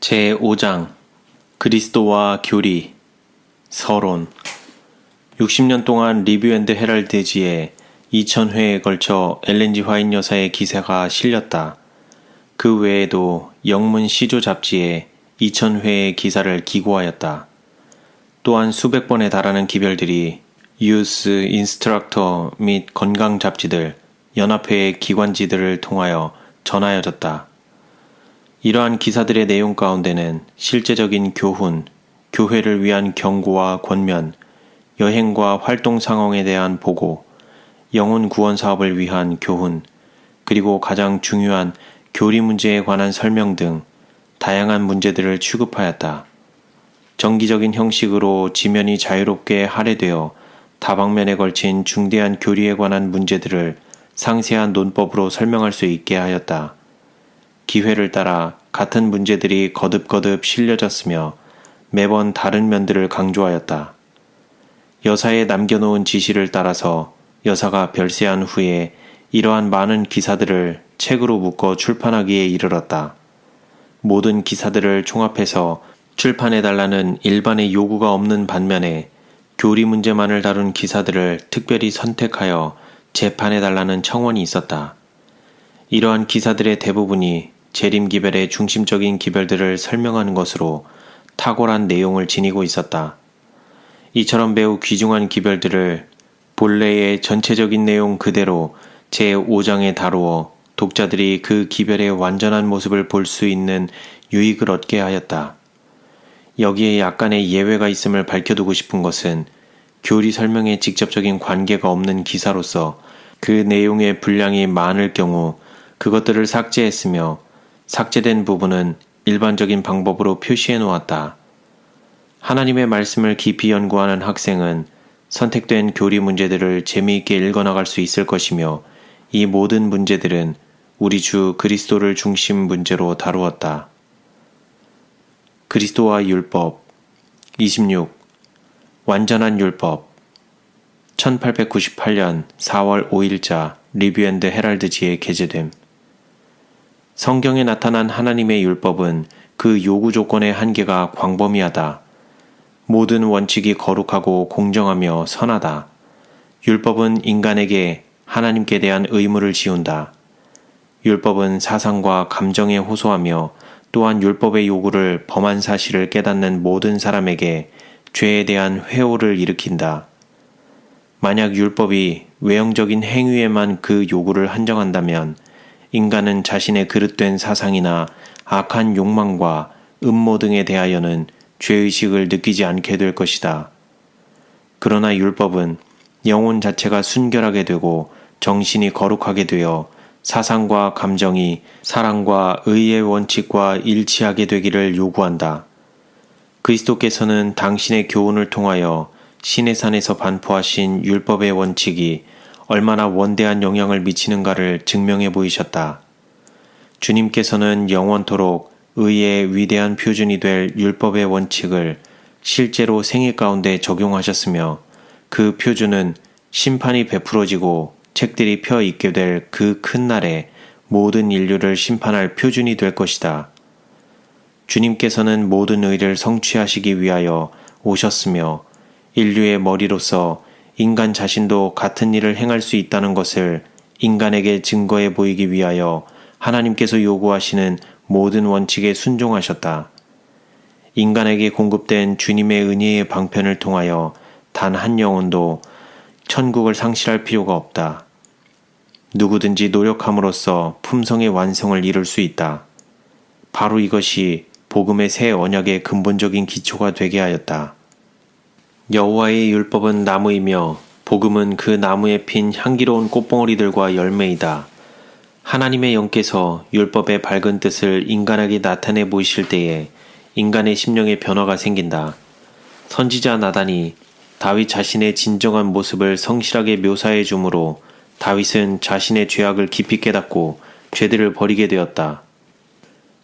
제5장 그리스도와 교리 서론 60년 동안 리뷰 앤드 헤럴드지에 2000회에 걸쳐 엘렌 G 화이트 여사의 기사가 실렸다. 그 외에도 영문 시조 잡지에 2000회의 기사를 기고하였다. 또한 수백 번에 달하는 기별들이 유스, 인스트럭터 및 건강 잡지들, 연합회의 기관지들을 통하여 전하여졌다. 이러한 기사들의 내용 가운데는 실제적인 교훈, 교회를 위한 경고와 권면, 여행과 활동 상황에 대한 보고, 영혼 구원 사업을 위한 교훈, 그리고 가장 중요한 교리 문제에 관한 설명 등 다양한 문제들을 취급하였다. 정기적인 형식으로 지면이 자유롭게 할애되어 다방면에 걸친 중대한 교리에 관한 문제들을 상세한 논법으로 설명할 수 있게 하였다. 기회를 따라 같은 문제들이 거듭거듭 실려졌으며 매번 다른 면들을 강조하였다. 여사의 남겨놓은 지시를 따라서 여사가 별세한 후에 이러한 많은 기사들을 책으로 묶어 출판하기에 이르렀다. 모든 기사들을 총합해서 출판해달라는 일반의 요구가 없는 반면에 교리 문제만을 다룬 기사들을 특별히 선택하여 재판해달라는 청원이 있었다. 이러한 기사들의 대부분이 재림기별의 중심적인 기별들을 설명하는 것으로 탁월한 내용을 지니고 있었다. 이처럼 매우 귀중한 기별들을 본래의 전체적인 내용 그대로 제5장에 다루어 독자들이 그 기별의 완전한 모습을 볼 수 있는 유익을 얻게 하였다. 여기에 약간의 예외가 있음을 밝혀두고 싶은 것은 교리 설명에 직접적인 관계가 없는 기사로서 그 내용의 분량이 많을 경우 그것들을 삭제했으며 삭제된 부분은 일반적인 방법으로 표시해 놓았다. 하나님의 말씀을 깊이 연구하는 학생은 선택된 교리 문제들을 재미있게 읽어나갈 수 있을 것이며 이 모든 문제들은 우리 주 그리스도를 중심 문제로 다루었다. 그리스도와 율법 26. 완전한 율법 1898년 4월 5일자 리뷰 앤드 헤럴드지에 게재됨. 성경에 나타난 하나님의 율법은 그 요구 조건의 한계가 광범위하다. 모든 원칙이 거룩하고 공정하며 선하다. 율법은 인간에게 하나님께 대한 의무를 지운다. 율법은 사상과 감정에 호소하며 또한 율법의 요구를 범한 사실을 깨닫는 모든 사람에게 죄에 대한 회오를 일으킨다. 만약 율법이 외형적인 행위에만 그 요구를 한정한다면 인간은 자신의 그릇된 사상이나 악한 욕망과 음모 등에 대하여는 죄의식을 느끼지 않게 될 것이다. 그러나 율법은 영혼 자체가 순결하게 되고 정신이 거룩하게 되어 사상과 감정이 사랑과 의의 원칙과 일치하게 되기를 요구한다. 그리스도께서는 당신의 교훈을 통하여 신의 산에서 반포하신 율법의 원칙이 얼마나 원대한 영향을 미치는가를 증명해 보이셨다. 주님께서는 영원토록 의의 위대한 표준이 될 율법의 원칙을 실제로 생애 가운데 적용하셨으며 그 표준은 심판이 베풀어지고 책들이 펴 있게 될 그 큰 날에 모든 인류를 심판할 표준이 될 것이다. 주님께서는 모든 의를 성취하시기 위하여 오셨으며 인류의 머리로서 인간 자신도 같은 일을 행할 수 있다는 것을 인간에게 증거해 보이기 위하여 하나님께서 요구하시는 모든 원칙에 순종하셨다. 인간에게 공급된 주님의 은혜의 방편을 통하여 단 한 영혼도 천국을 상실할 필요가 없다. 누구든지 노력함으로써 품성의 완성을 이룰 수 있다. 바로 이것이 복음의 새 언약의 근본적인 기초가 되게 하였다. 여호와의 율법은 나무이며 복음은 그 나무에 핀 향기로운 꽃봉오리들과 열매이다. 하나님의 영께서 율법의 밝은 뜻을 인간에게 나타내 보이실 때에 인간의 심령에 변화가 생긴다. 선지자 나단이 다윗 자신의 진정한 모습을 성실하게 묘사해 주므로 다윗은 자신의 죄악을 깊이 깨닫고 죄들을 버리게 되었다.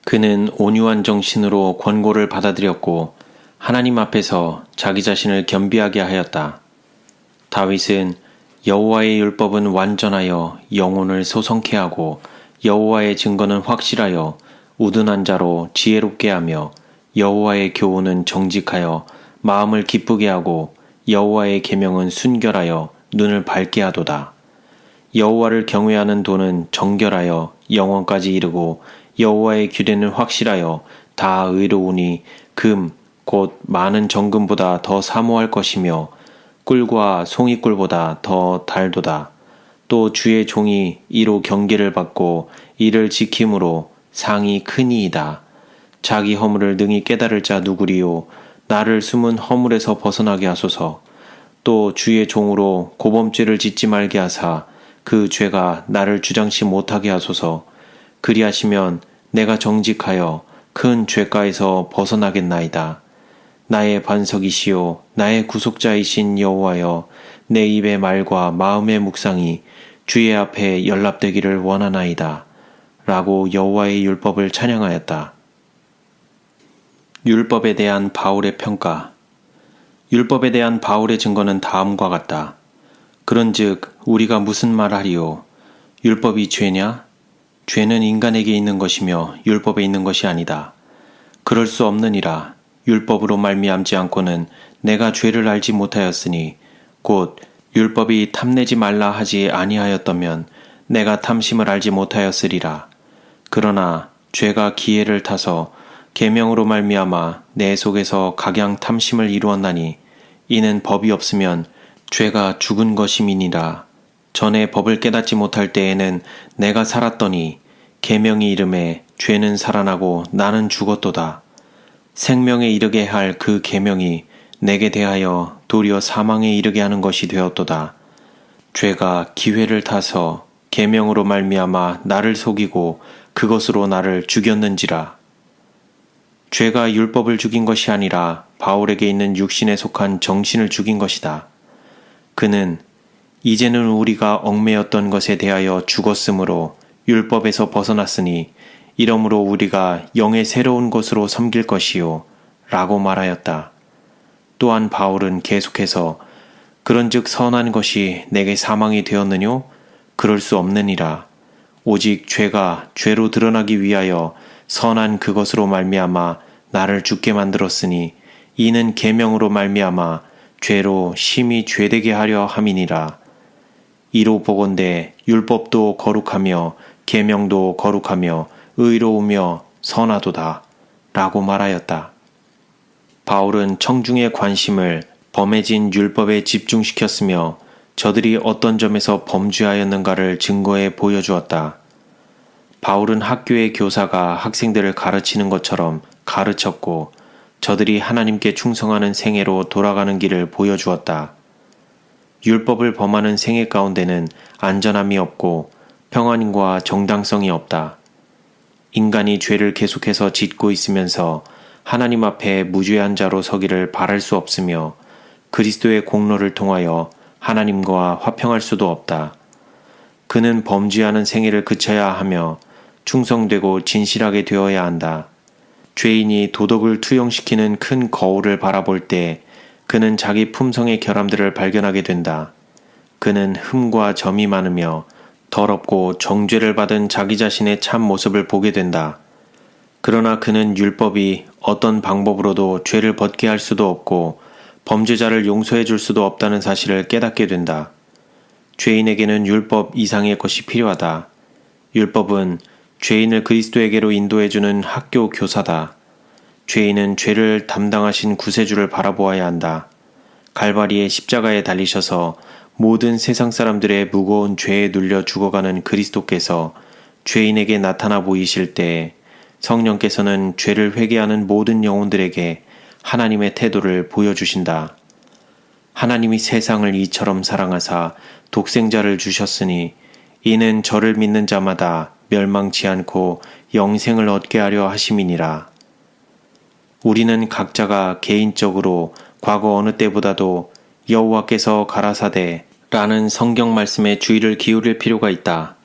그는 온유한 정신으로 권고를 받아들였고 하나님 앞에서 자기 자신을 겸비하게 하였다. 다윗은 여호와의 율법은 완전하여 영혼을 소성케 하고 여호와의 증거는 확실하여 우둔한 자로 지혜롭게 하며 여호와의 교훈은 정직하여 마음을 기쁘게 하고 여호와의 계명은 순결하여 눈을 밝게 하도다. 여호와를 경외하는 도는 정결하여 영원까지 이르고 여호와의 규례는 확실하여 다 의로우니 금 곧 많은 정금보다 더 사모할 것이며 꿀과 송이꿀보다 더 달도다. 또 주의 종이 이로 경계를 받고 이를 지킴으로 상이 크니이다. 자기 허물을 능히 깨달을 자 누구리요. 나를 숨은 허물에서 벗어나게 하소서. 또 주의 종으로 고범죄를 짓지 말게 하사 그 죄가 나를 주장치 못하게 하소서. 그리하시면 내가 정직하여 큰 죄가에서 벗어나겠나이다. 나의 반석이시요 나의 구속자이신 여호와여, 내 입의 말과 마음의 묵상이 주의 앞에 연락되기를 원하나이다. 라고 여호와의 율법을 찬양하였다. 율법에 대한 바울의 평가. 율법에 대한 바울의 증거는 다음과 같다. 그런즉 우리가 무슨 말하리요? 율법이 죄냐? 죄는 인간에게 있는 것이며 율법에 있는 것이 아니다. 그럴 수 없느니라. 율법으로 말미암지 않고는 내가 죄를 알지 못하였으니 곧 율법이 탐내지 말라 하지 아니하였다면 내가 탐심을 알지 못하였으리라. 그러나 죄가 기회를 타서 계명으로 말미암아 내 속에서 각양 탐심을 이루었나니 이는 법이 없으면 죄가 죽은 것임이니라. 전에 법을 깨닫지 못할 때에는 내가 살았더니 계명이 이름에 죄는 살아나고 나는 죽었도다. 생명에 이르게 할 그 계명이 내게 대하여 도리어 사망에 이르게 하는 것이 되었도다. 죄가 기회를 타서 계명으로 말미암아 나를 속이고 그것으로 나를 죽였는지라. 죄가 율법을 죽인 것이 아니라 바울에게 있는 육신에 속한 정신을 죽인 것이다. 그는 이제는 우리가 얽매였던 것에 대하여 죽었으므로 율법에서 벗어났으니 이러므로 우리가 영의 새로운 것으로 섬길 것이요 라고 말하였다. 또한 바울은 계속해서 그런즉 선한 것이 내게 사망이 되었느뇨? 그럴 수 없느니라. 오직 죄가 죄로 드러나기 위하여 선한 그것으로 말미암아 나를 죽게 만들었으니 이는 계명으로 말미암아 죄로 심히 죄되게 하려 함이니라. 이로 보건대 율법도 거룩하며 계명도 거룩하며 의로우며 선하도다 라고 말하였다. 바울은 청중의 관심을 범해진 율법에 집중시켰으며 저들이 어떤 점에서 범죄하였는가를 증거해 보여주었다. 바울은 학교의 교사가 학생들을 가르치는 것처럼 가르쳤고 저들이 하나님께 충성하는 생애로 돌아가는 길을 보여주었다. 율법을 범하는 생애 가운데는 안전함이 없고 평안과 정당성이 없다. 인간이 죄를 계속해서 짓고 있으면서 하나님 앞에 무죄한 자로 서기를 바랄 수 없으며 그리스도의 공로를 통하여 하나님과 화평할 수도 없다. 그는 범죄하는 생애를 그쳐야 하며 충성되고 진실하게 되어야 한다. 죄인이 도덕을 투영시키는 큰 거울을 바라볼 때 그는 자기 품성의 결함들을 발견하게 된다. 그는 흠과 점이 많으며 더럽고 정죄를 받은 자기 자신의 참 모습을 보게 된다. 그러나 그는 율법이 어떤 방법으로도 죄를 벗게 할 수도 없고 범죄자를 용서해 줄 수도 없다는 사실을 깨닫게 된다. 죄인에게는 율법 이상의 것이 필요하다. 율법은 죄인을 그리스도에게로 인도해주는 학교 교사다. 죄인은 죄를 담당하신 구세주를 바라보아야 한다. 갈바리의 십자가에 달리셔서 모든 세상 사람들의 무거운 죄에 눌려 죽어가는 그리스도께서 죄인에게 나타나 보이실 때 성령께서는 죄를 회개하는 모든 영혼들에게 하나님의 태도를 보여주신다. 하나님이 세상을 이처럼 사랑하사 독생자를 주셨으니 이는 저를 믿는 자마다 멸망치 않고 영생을 얻게 하려 하심이니라. 우리는 각자가 개인적으로 과거 어느 때보다도 여호와께서 가라사대 라는 성경 말씀에 주의를 기울일 필요가 있다.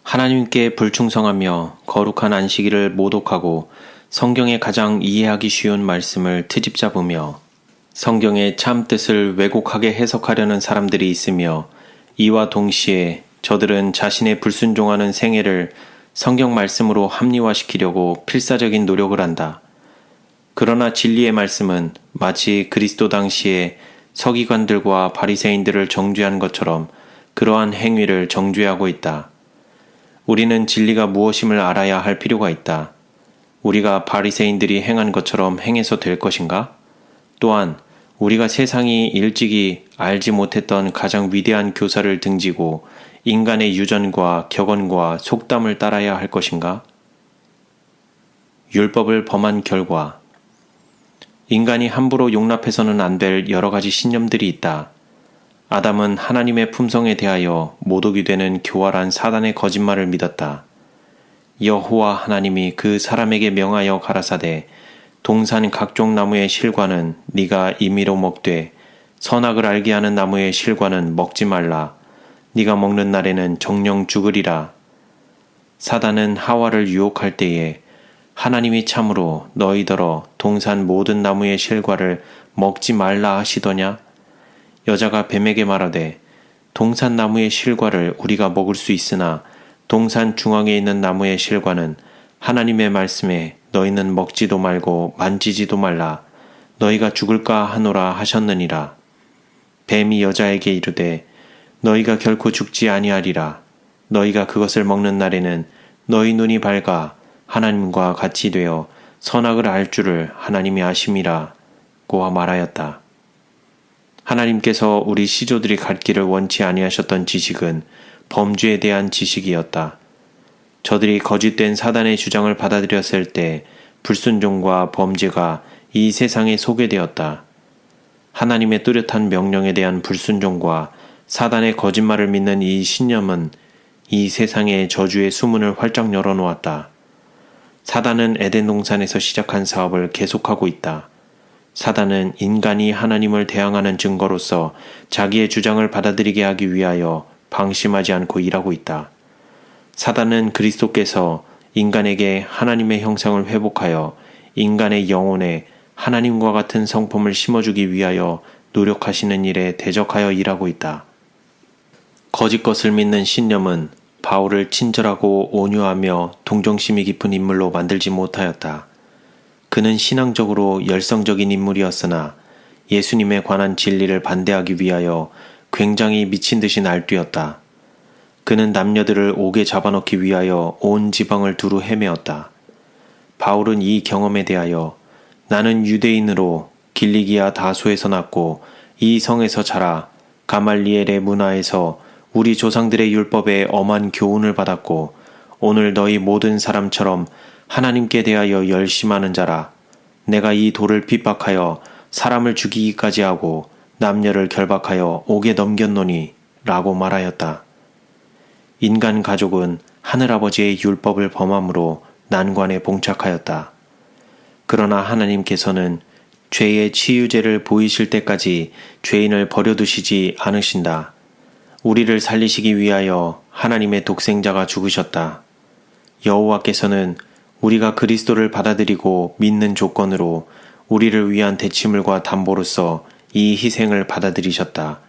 하나님께 불충성하며 거룩한 안식일을 모독하고 성경의 가장 이해하기 쉬운 말씀을 트집 잡으며 성경의 참 뜻을 왜곡하게 해석하려는 사람들이 있으며 이와 동시에 저들은 자신의 불순종하는 생애를 성경 말씀으로 합리화시키려고 필사적인 노력을 한다. 그러나 진리의 말씀은 마치 그리스도 당시에 서기관들과 바리새인들을 정죄한 것처럼 그러한 행위를 정죄하고 있다. 우리는 진리가 무엇임을 알아야 할 필요가 있다. 우리가 바리새인들이 행한 것처럼 행해서 될 것인가? 또한 우리가 세상이 일찍이 알지 못했던 가장 위대한 교사를 등지고 인간의 유전과 격언과 속담을 따라야 할 것인가? 율법을 범한 결과 인간이 함부로 용납해서는 안 될 여러 가지 신념들이 있다. 아담은 하나님의 품성에 대하여 모독이 되는 교활한 사단의 거짓말을 믿었다. 여호와 하나님이 그 사람에게 명하여 가라사대 동산 각종 나무의 실과는 네가 임의로 먹되 선악을 알게 하는 나무의 실과는 먹지 말라. 네가 먹는 날에는 정령 죽으리라. 사단은 하와를 유혹할 때에 하나님이 참으로 너희더러 동산 모든 나무의 실과를 먹지 말라 하시더냐? 여자가 뱀에게 말하되 동산 나무의 실과를 우리가 먹을 수 있으나 동산 중앙에 있는 나무의 실과는 하나님의 말씀에 너희는 먹지도 말고 만지지도 말라. 너희가 죽을까 하노라 하셨느니라. 뱀이 여자에게 이르되 너희가 결코 죽지 아니하리라. 너희가 그것을 먹는 날에는 너희 눈이 밝아 하나님과 같이 되어 선악을 알 줄을 하나님이 아심이라 고 말하였다. 하나님께서 우리 시조들이 갖기를 원치 아니하셨던 지식은 범죄에 대한 지식이었다. 저들이 거짓된 사단의 주장을 받아들였을 때 불순종과 범죄가 이 세상에 소개되었다. 하나님의 뚜렷한 명령에 대한 불순종과 사단의 거짓말을 믿는 이 신념은 이 세상에 저주의 수문을 활짝 열어놓았다. 사단은 에덴 동산에서 시작한 사업을 계속하고 있다. 사단은 인간이 하나님을 대항하는 증거로서 자기의 주장을 받아들이게 하기 위하여 방심하지 않고 일하고 있다. 사단은 그리스도께서 인간에게 하나님의 형상을 회복하여 인간의 영혼에 하나님과 같은 성품을 심어주기 위하여 노력하시는 일에 대적하여 일하고 있다. 거짓 것을 믿는 신념은 바울을 친절하고 온유하며 동정심이 깊은 인물로 만들지 못하였다. 그는 신앙적으로 열성적인 인물이었으나 예수님에 관한 진리를 반대하기 위하여 굉장히 미친 듯이 날뛰었다. 그는 남녀들을 옥에 잡아넣기 위하여 온 지방을 두루 헤매었다. 바울은 이 경험에 대하여 나는 유대인으로 길리기아 다소에서 났고 이 성에서 자라 가말리엘의 문화에서 우리 조상들의 율법에 엄한 교훈을 받았고 오늘 너희 모든 사람처럼 하나님께 대하여 열심하는 자라. 내가 이 돌을 핍박하여 사람을 죽이기까지 하고 남녀를 결박하여 옥에 넘겼노니 라고 말하였다. 인간 가족은 하늘아버지의 율법을 범함으로 난관에 봉착하였다. 그러나 하나님께서는 죄의 치유제를 보이실 때까지 죄인을 버려두시지 않으신다. 우리를 살리시기 위하여 하나님의 독생자가 죽으셨다. 여호와께서는 우리가 그리스도를 받아들이고 믿는 조건으로 우리를 위한 대치물과 담보로서 이 희생을 받아들이셨다.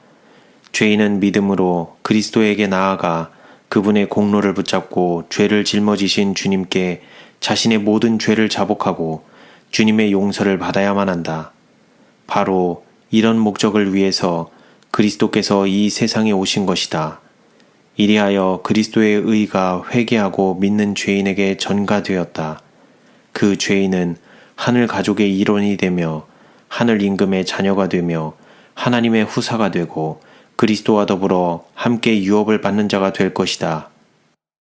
죄인은 믿음으로 그리스도에게 나아가 그분의 공로를 붙잡고 죄를 짊어지신 주님께 자신의 모든 죄를 자복하고 주님의 용서를 받아야만 한다. 바로 이런 목적을 위해서 그리스도께서 이 세상에 오신 것이다. 이리하여 그리스도의 의가 회개하고 믿는 죄인에게 전가되었다. 그 죄인은 하늘 가족의 일원이 되며 하늘 임금의 자녀가 되며 하나님의 후사가 되고 그리스도와 더불어 함께 유업을 받는 자가 될 것이다.